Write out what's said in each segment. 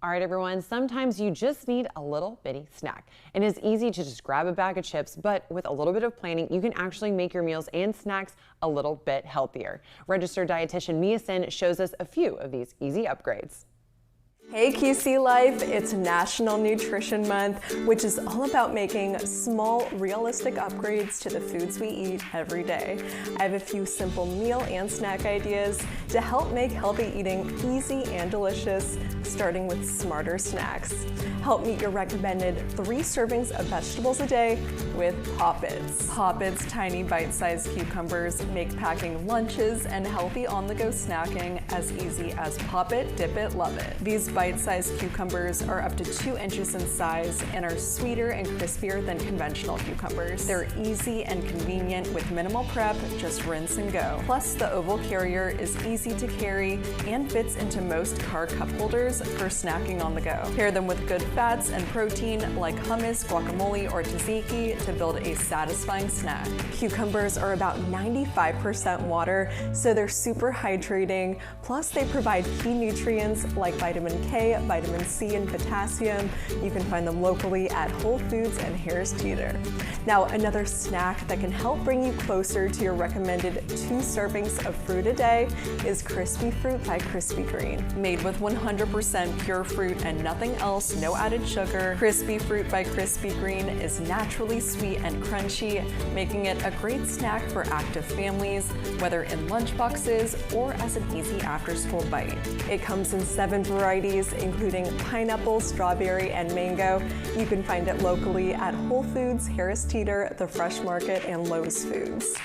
All right, everyone, sometimes you just need a little bitty snack. And it's easy to just grab a bag of chips, but with a little bit of planning, you can actually make your meals and snacks a little bit healthier. Registered dietitian Mia Sin shows us a few of these easy upgrades. Hey QC Life, it's National Nutrition Month, which is all about making small, realistic upgrades to the foods we eat every day. I have a few simple meal and snack ideas to help make healthy eating easy and delicious, starting with smarter snacks. Help meet your recommended 3 servings of vegetables a day with Pop-Its. Pop-Its tiny bite-sized cucumbers make packing lunches and healthy on-the-go snacking as easy as pop it, dip it, love it. These bite-sized cucumbers are up to 2 inches in size and are sweeter and crispier than conventional cucumbers. They're easy and convenient with minimal prep, just rinse and go. Plus, the oval carrier is easy to carry and fits into most car cup holders for snacking on the go. Pair them with good fats and protein like hummus, guacamole, or tzatziki to build a satisfying snack. Cucumbers are about 95% water, so they're super hydrating. Plus, they provide key nutrients like vitamin K, vitamin C, and potassium. You can find them locally at Whole Foods and Harris Teeter. Now, another snack that can help bring you closer to your recommended 2 servings of fruit a day is Crispy Fruit by Krispy Kreme. Made with 100% pure fruit and nothing else, no added sugar, Crispy Fruit by Krispy Kreme is naturally sweet and crunchy, making it a great snack for active families, whether in lunch boxes or as an easy after-school bite. It comes in 7 varieties, including pineapple, strawberry, and mango. You can find it locally at Whole Foods, Harris Teeter, The Fresh Market, and Lowe's Foods.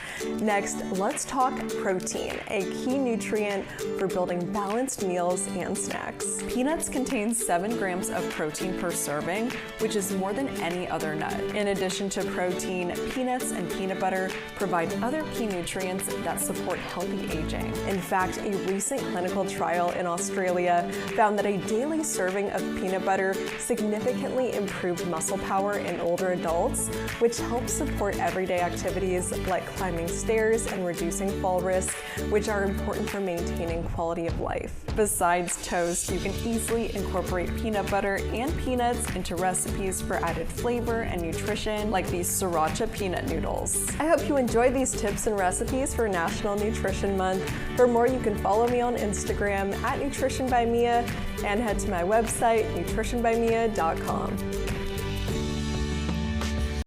Next, let's talk protein, a key nutrient for building balanced meals and snacks. Peanuts contain 7 grams of protein per serving, which is more than any other nut. In addition to protein, peanuts and peanut butter provide other key nutrients that support healthy aging. In fact, a recent clinical trial in Australia found that a daily serving of peanut butter significantly improved muscle power in older adults, which helps support everyday activities like climbing stairs and reducing fall risk, which are important for maintaining quality of life. Besides toast, you can easily incorporate peanut butter and peanuts into recipes for added flavor and nutrition, like these sriracha peanut noodles. I hope you enjoyed these tips and recipes for National Nutrition Month. For more, you can follow me on Instagram at Nutrition by Mia and head to my website, nutritionbymia.com.